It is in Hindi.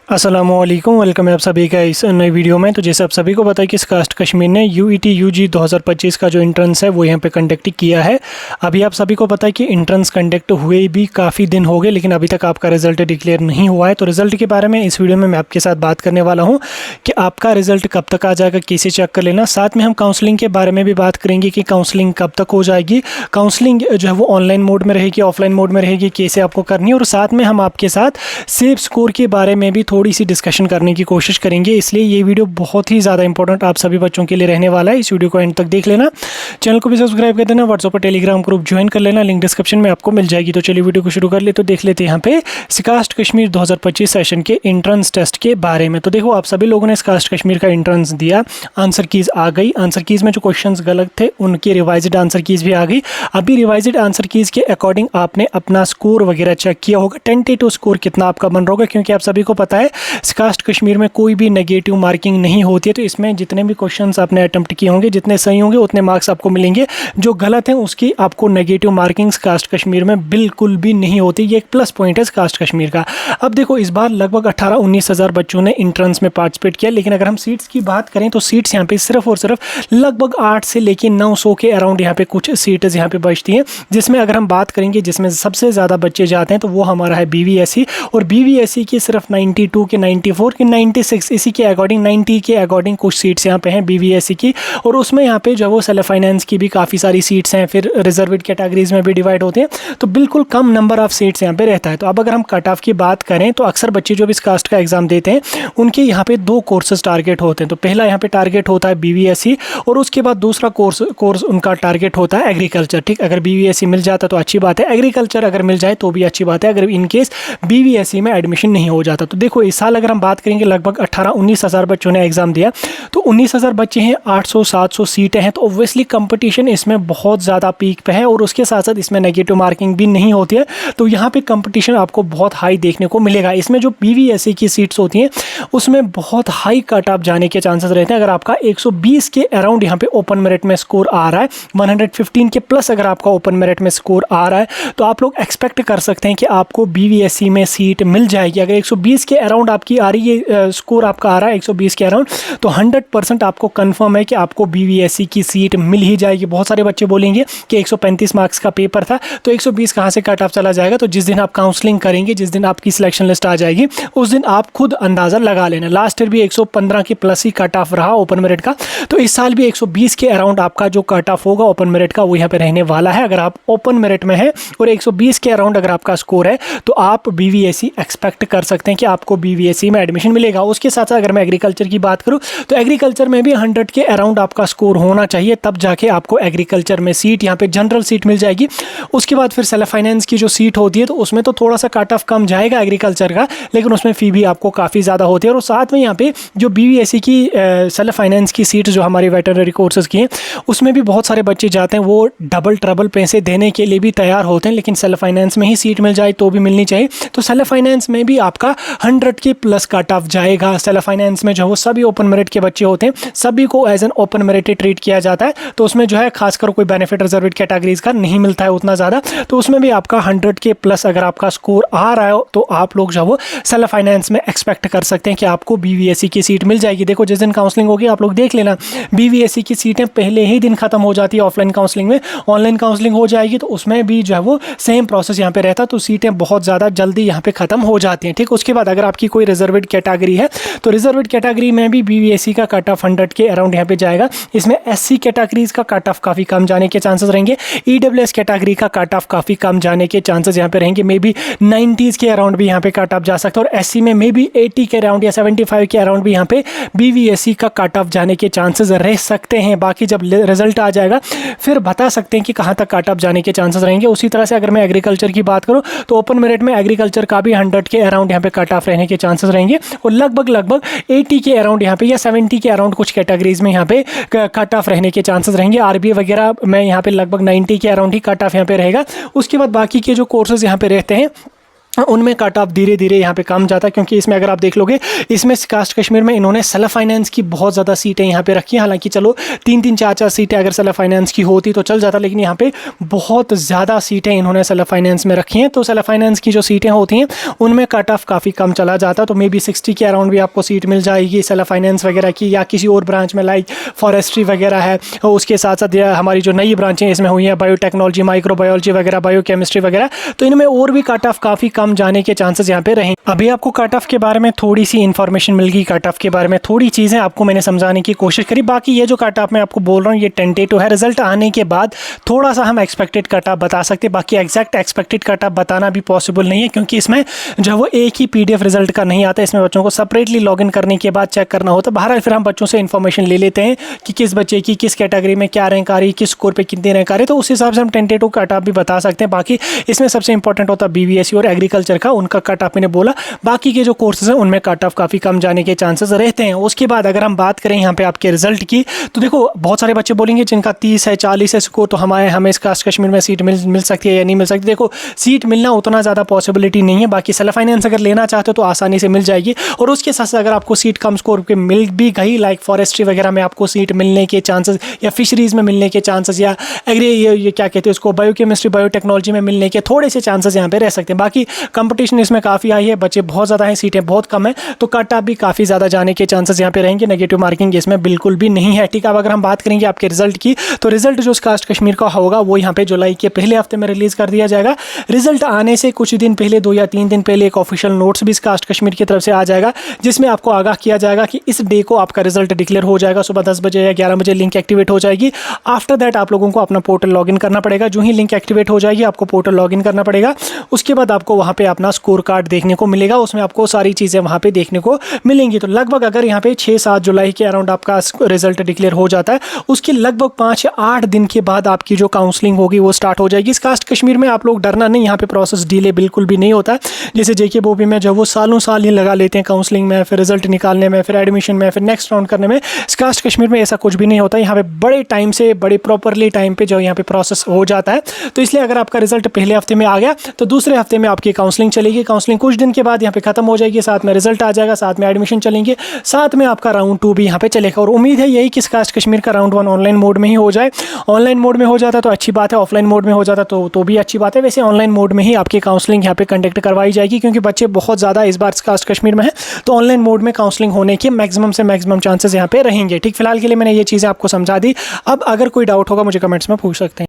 अस्सलामुअलैकुम, वेलकम है आप सभी का इस नई वीडियो में। तो जैसे आप सभी को पता है कि कास्ट कश्मीर ने यूईटी यूजी 2025 का जो एंट्रेंस है वो यहाँ पे कंडक्ट किया है। अभी आप सभी को पता है कि एंट्रेंस कंडक्ट हुए भी काफ़ी दिन हो गए, लेकिन अभी तक आपका रिजल्ट डिक्लेयर नहीं हुआ है। तो रिजल्ट के बारे में इस वीडियो में मैं आपके साथ बात करने वाला हूँ कि आपका रिजल्ट कब तक आ जाएगा, कैसे चेक कर लेना। साथ में हम काउंसलिंग के बारे में भी बात करेंगे कि काउंसलिंग कब तक हो जाएगी, काउंसलिंग जो है वो ऑनलाइन मोड में रहेगी, ऑफलाइन मोड में रहेगी, कैसे आपको करनी है। और साथ में हम आपके साथ सेफ स्कोर के बारे में भी थोड़ी सी डिस्कशन करने की कोशिश करेंगे। इसलिए ये वीडियो बहुत ही ज़्यादा इंपॉर्टेंट आप सभी बच्चों के लिए रहने वाला है। इस वीडियो को एंड तक देख लेना, चैनल को भी सब्सक्राइब कर देना, व्हाट्सएप और टेलीग्राम ग्रुप ज्वाइन कर लेना, लिंक डिस्क्रिप्शन में आपको मिल जाएगी। तो चलिए वीडियो को शुरू कर ले। तो देख लेते हैं यहाँ पे कास्ट कश्मीर 2025 सेशन के एंट्रेंस टेस्ट के बारे में। तो देखो, आप सभी लोगों ने कास्ट कश्मीर का एंट्रेंस दिया, आंसर कीज आ गई। आंसर कीज में जो क्वेश्चंस गलत थे उनकी रिवाइज्ड आंसर कीज भी आ गई। अभी रिवाइज्ड आंसर कीज के अकॉर्डिंग आपने अपना स्कोर वगैरह चेक किया होगा, टेंटेटिव स्कोर कितना आपका बन रहा होगा, क्योंकि आप सभी को पता है कास्ट कश्मीर में कोई भी नेगेटिव मार्किंग नहीं होती है। तो इसमें जितने भी क्वेश्चंस आपने अटेम्प्ट किए होंगे, जितने सही होंगे उतने मार्क्स आपको मिलेंगे। जो गलत हैं उसकी आपको नेगेटिव मार्किंग्स कास्ट कश्मीर में बिल्कुल भी नहीं होती। ये एक प्लस पॉइंट है कास्ट कश्मीर का। अब देखो, इस बार लगभग 18-19 हज़ार बच्चों ने एंट्रेंस में पार्टिसिपेट किया, लेकिन अगर हम सीट्स की बात करें तो सीट्स यहाँ पे सिर्फ और सिर्फ लगभग 8 से लेकर 900 के अराउंड यहाँ पे कुछ सीट्स यहाँ पे बचती हैं। जिसमें अगर हम बात करेंगे जिसमें सबसे ज़्यादा बच्चे जाते हैं तो वो हमारा है BVSE, और BVSE की सिर्फ 92 के 94 के 96 इसी के अकॉर्डिंग 90 के अकॉर्डिंग कुछ सीट्स यहाँ पे हैं BVSE की। और उसमें यहाँ पे जो वो सेल्फ फाइनेंस की भी काफ़ी सारी सीट्स हैं, फिर रिजर्वेड कैटेगरीज में भी डिवाइड होते हैं। तो बिल्कुल कम नंबर ऑफ सीट्स यहाँ पे रहता है। तो अब अगर हम कट ऑफ की बात करें तो अक्सर बच्चे जो भी इस कास्ट का एग्जाम देते हैं उनके यहाँ पे 2 कोर्सेज टारगेट होते हैं। तो पहला यहाँ पे टारगेट होता है BVSE, और उसके बाद दूसरा कोर्स उनका टारगेट होता है एग्रीकल्चर। ठीक, अगर BVSE मिल जाता तो अच्छी बात है, एग्रीकल्चर अगर मिल जाए तो भी अच्छी बात है, अगर इनकेस BVSE में एडमिशन नहीं हो जाता। तो देखो, इस साल अगर हम बात करेंगे लगभग 18-19 हज़ार बच्चों ने एग्जाम दिया, तो 19 हज़ार बच्चे हैं, 800-700 सीटें हैं। तो ऑब्वियसली कंपटीशन इसमें बहुत ज़्यादा पीक पे है, और उसके साथ साथ इसमें नेगेटिव मार्किंग भी नहीं होती है। तो यहाँ पे कंपटीशन आपको बहुत हाई देखने को मिलेगा। इसमें जो BVSE की सीट्स होती हैं उसमें बहुत हाई कट ऑफ जाने के चांसेस रहते हैं। अगर आपका 120 के अराउंड यहाँ पे ओपन मेरिट में स्कोर आ रहा है, 115 के प्लस अगर आपका ओपन मेरिट में स्कोर आ रहा है, तो आप लोग एक्सपेक्ट कर सकते हैं कि आपको BVSE में सीट मिल जाएगी। अगर 120 के अराउंड आपकी आ रही है, स्कोर आपका आ रहा है 120 के अराउंड, तो 100% आपको कंफर्म है कि आपको BVSE की सीट मिल ही जाएगी। बहुत सारे बच्चे बोलेंगे कि 135 मार्क्स का पेपर था तो 120 कहाँ से कट ऑफ चला जाएगा। तो जिस दिन आप काउंसलिंग करेंगे, जिस दिन आपकी सिलेक्शन लिस्ट आ जाएगी, उस दिन आप खुद अंदाज़ा लगा लेना। लास्ट ईयर भी 115 के प्लस ही कट ऑफ रहा ओपन मेरिट का, तो इस साल भी 120 के अराउंड आपका जो कट ऑफ होगा ओपन मेरिट का वो यहाँ पे रहने वाला है। अगर आप ओपन मेरिट में है और 120 के अराउंड अगर आपका स्कोर है तो आप BVSE एक्सपेक्ट कर सकते हैं कि आपको BVSE में एडमिशन मिलेगा। उसके साथ साथ अगर मैं एग्रीकल्चर की बात करूं तो एग्रीकल्चर में भी 100 के अराउंड आपका स्कोर होना चाहिए, तब जाके आपको एग्रीकल्चर में सीट, यहाँ पे जनरल सीट मिल जाएगी। उसके बाद फिर सेल्फ फाइनेंस की जो सीट होती है तो उसमें तो थोड़ा सा कट ऑफ कम जाएगा एग्रीकल्चर का, लेकिन उसमें फ़ी भी आपको काफ़ी ज़्यादा होती है। और साथ में यहाँ पे जो BVSE की सेल्फ फाइनेंस की सीट जो हमारी वेटरनरी कोर्सेज की हैं उसमें भी बहुत सारे बच्चे जाते हैं, वो डबल ट्रबल पैसे देने के लिए भी तैयार होते हैं, लेकिन सेल्फ फाइनेंस में ही सीट मिल जाए तो भी मिलनी चाहिए। तो सेल्फ फाइनेंस में भी आपका 100 के प्लस कट ऑफ जाएगा। सेल्फ फाइनेंस में जो वो सभी ओपन मेरिट के बच्चे होते हैं, सभी को as an open merit treat किया जाता है। तो उसमें जो है खासकर कोई बेनिफिट रिजर्वेड कैटेगरीज का नहीं मिलता है उतना ज़्यादा। तो उसमें भी आपका 100 के प्लस अगर आपका स्कोर आ रहा है तो आप लोग जो वो सेल्फ फाइनेंस में एक्सपेक्ट कर सकते हैं कि आपको BVSE की सीट मिल जाएगी। देखो, जिस दिन काउंसलिंग होगी आप लोग देख लेना, BVSE की सीटें पहले ही दिन खत्म हो जाती है ऑफलाइन काउंसलिंग में। ऑनलाइन काउंसलिंग हो जाएगी तो उसमें भी जो है वो सेम प्रोसेस यहाँ पे रहता है, तो सीटें बहुत ज़्यादा जल्दी यहाँ पे खत्म हो जाती हैं। ठीक, उसके बाद अगर आपकी कोई रिजर्वेड कैटेगरी है तो रिजर्वेड कैटेगरी में भी BVSE का कट ऑफ 100 के अराउंड यहाँ पे जाएगा। इसमें SC कैटेगरीज का कट ऑफ काफ़ी कम जाने के चांसेस रहेंगे, EWS कैटेगरी का कट ऑफ काफ़ी कम जाने के चांसेस यहाँ पे रहेंगे। मे बी 90s के अराउंड भी यहाँ पे कट ऑफ जा सकता है, और SC में मे बी 80 के अराउंड या 75 के अराउंड भी यहाँ पे BVSE का कट ऑफ जाने के चांसेस रह सकते हैं। बाकी जब रिजल्ट आ जाएगा फिर बता सकते हैं कि कहाँ तक कट ऑफ जाने के चांसेस रहेंगे। उसी तरह से अगर मैं एग्रीकल्चर की बात करूँ तो ओपन मेरिट में एग्रीकल्चर का भी 100 के अराउंड यहाँ पे कट ऑफ रहने के चांसेस रहेंगे, और लगभग 80 के अराउंड यहाँ पे या 70 के अराउंड कुछ कैटेगरीज में यहाँ पे कट ऑफ रहने के चांसेस रहेंगे। RBA वगैरह में यहाँ पे लगभग 90 के अराउंड ही कट ऑफ यहाँ पे रहेगा। उसके बाद बाकी के जो कोर्सेज यहाँ पे रहते हैं उनमें कट ऑफ धीरे धीरे यहाँ पे कम जाता है, क्योंकि इसमें अगर आप देख लोगे इसमें कास्ट कश्मीर में इन्होंने सेल्फ फाइनेंस की बहुत ज़्यादा सीटें यहाँ पे रखी हैं। हालांकि चलो 3-3 4-4 सीटें अगर सेल्फ फाइनेंस की होती तो चल जाता, लेकिन यहाँ पे बहुत ज़्यादा सीटें इन्होंने सेल्फ फाइनेंस में रखी हैं। तो सेल्फ फाइनेंस की जो सीटें होती हैं उनमें कट ऑफ काफ़ी कम चला जाता, तो मे बी 60 के अराउंड भी आपको सीट मिल जाएगी सेल्फ फाइनेंस वगैरह की, या किसी और ब्रांच में लाइक फॉरेस्ट्री वगैरह है। उसके साथ साथ हमारी जो नई ब्रांचें इसमें हुई हैं बायोटेक्नोलॉजी, माइक्रोबायोलॉजी वगैरह, बायोकेमिस्ट्री वगैरह, तो इनमें और भी कट ऑफ काफ़ी कम जाने के चांसेस यहाँ पे रहें। अभी आपको कट ऑफ के बारे में थोड़ी सी इन्फॉर्मेशन मिल गई, कट ऑफ के बारे में थोड़ी चीज़ें आपको मैंने समझाने की कोशिश करी। बाकी ये जो कट ऑफ मैं आपको बोल रहा हूँ ये टेंटेटिव है, रिजल्ट आने के बाद थोड़ा सा हम एक्सपेक्टेड कट ऑफ बता सकते हैं। बाकी एग्जैक्ट एक्सपेक्टेड कट ऑफ बताना भी पॉसिबल नहीं है, क्योंकि इसमें जो वो एक ही PDF रिजल्ट का नहीं आता, इसमें बच्चों को सेपरेटली लॉगिन करने के बाद चेक करना होता है। बहरहाल फिर हम बच्चों से इन्फॉर्मेशन ले लेते हैं कि किस बच्चे की किस कैटेगरी में क्या रैंक आ रही है, किस स्कोर पे कितनी रैंक आ रही है, तो उस हिसाब से हम टेंटेटिव कट ऑफ भी बता सकते हैं। बाकी इसमें सबसे इंपॉर्टेंट होता है BVSC और एग्रीकल्चर का, उनका कट ऑफ मैंने बोला। बाकी के जो कोर्सेज हैं उनमें कट ऑफ काफ़ी कम जाने के चांसेस रहते हैं। उसके बाद अगर हम बात करें यहाँ पे आपके रिजल्ट की, तो देखो बहुत सारे बच्चे बोलेंगे जिनका 30 है 40 है स्कोर, तो हमें इस कास्ट कश्मीर में सीट मिल सकती है या नहीं मिल सकती। देखो सीट मिलना उतना ज़्यादा पॉसिबिलिटी नहीं है, बाकी सेल्फ फाइनेंस अगर लेना चाहते हो तो आसानी से मिल जाएगी। और उसके साथ साथ अगर आपको सीट कम स्कोर पे मिल भी गई, लाइक फॉरेस्ट्री वगैरह में आपको सीट मिलने के चांसेस, या फिशरीज़ में मिलने के चांसेस, या ये क्या कहते हैं उसको, बायोकेमिस्ट्री बायोटेक्नोलॉजी में मिलने के थोड़े से चांसेस यहाँ पे रह सकते हैं। बाकी कंपटीशन इसमें काफ़ी हाई है, बच्चे बहुत ज़्यादा हैं, सीटें बहुत कम है, तो कट ऑफ भी काफ़ी ज़्यादा जाने के चांसेस यहाँ पे रहेंगे। नेगेटिव मार्किंग इसमें बिल्कुल भी नहीं है। ठीक है, अब अगर हम बात करेंगे आपके रिजल्ट की, तो रिजल्ट जो कास्ट कश्मीर का होगा वो यहाँ पे जुलाई के पहले हफ्ते में रिलीज़ कर दिया जाएगा। रिजल्ट आने से कुछ दिन पहले 2 या 3 दिन पहले एक ऑफिशियल नोट्स भी इस कास्ट कश्मीर की तरफ से आ जाएगा, जिसमें आपको आगाह किया जाएगा कि इस डे को आपका रिजल्ट डिक्लेयर हो जाएगा। सुबह 10 बजे या 11 बजे लिंक एक्टिवेट हो जाएगी। आफ्टर दैट आप लोगों को अपना पोर्टल लॉगिन करना पड़ेगा। जो ही लिंक एक्टिवेट हो जाएगी आपको पोर्टल लॉगिन करना पड़ेगा। उसके बाद आपको वहाँ पे अपना स्कोर कार्ड देखने को मिलेगा, उसमें आपको सारी चीज़ें वहाँ पे देखने को मिलेंगी। तो लगभग अगर यहाँ पे 6-7 जुलाई के अराउंड आपका रिजल्ट डिक्लेयर हो जाता है, उसके लगभग 5 या 8 दिन के बाद आपकी जो काउंसलिंग होगी वो स्टार्ट हो जाएगी। इस कास्ट कश्मीर में आप लोग डरना नहीं, यहाँ पे प्रोसेस डिले बिल्कुल भी नहीं होता है। जैसे JK बोबी में जब वो सालों साल ही लगा लेते हैं काउंसलिंग में, फिर रिजल्ट निकालने में, फिर एडमिशन में, फिर नेक्स्ट राउंड करने में, इस कास्ट कश्मीर में ऐसा कुछ भी नहीं होता। यहाँ पे बड़े टाइम से, बड़े प्रॉपरली टाइम पे जो यहाँ पे प्रोसेस हो जाता है। तो इसलिए अगर आपका रिजल्ट पहले हफ्ते में आ गया तो दूसरे हफ्ते में आपकी काउंसलिंग चलेगी। काउंसलिंग कुछ दिन के बाद यहाँ पे खत्म हो जाएगी, साथ में रिजल्ट आ जाएगा, साथ में एडमिशन चलेंगे, साथ में आपका राउंड 2 भी यहाँ पे चलेगा। और उम्मीद है यही कि इस कास्ट कश्मीर का राउंड 1 ऑनलाइन मोड में ही हो जाए। ऑनलाइन मोड में हो जाता तो अच्छी बात है, ऑफलाइन मोड में हो जाता तो भी अच्छी बात है। वैसे ऑनलाइन मोड में ही आपकी काउंसलिंग यहाँ पे कंडक्ट करवाई जाएगी, क्योंकि बच्चे बहुत ज़्यादा इस बार कास्ट कश्मीर में है, तो ऑनलाइन मोड में काउंसलिंग होने के मैक्सिमम से मैक्सिमम चांसेस यहाँ पे रहेंगे। ठीक, फिलहाल के लिए मैंने ये चीज़ें आपको समझा दी। अब अगर कोई डाउट होगा मुझे कमेंट्स में पूछ सकते हैं।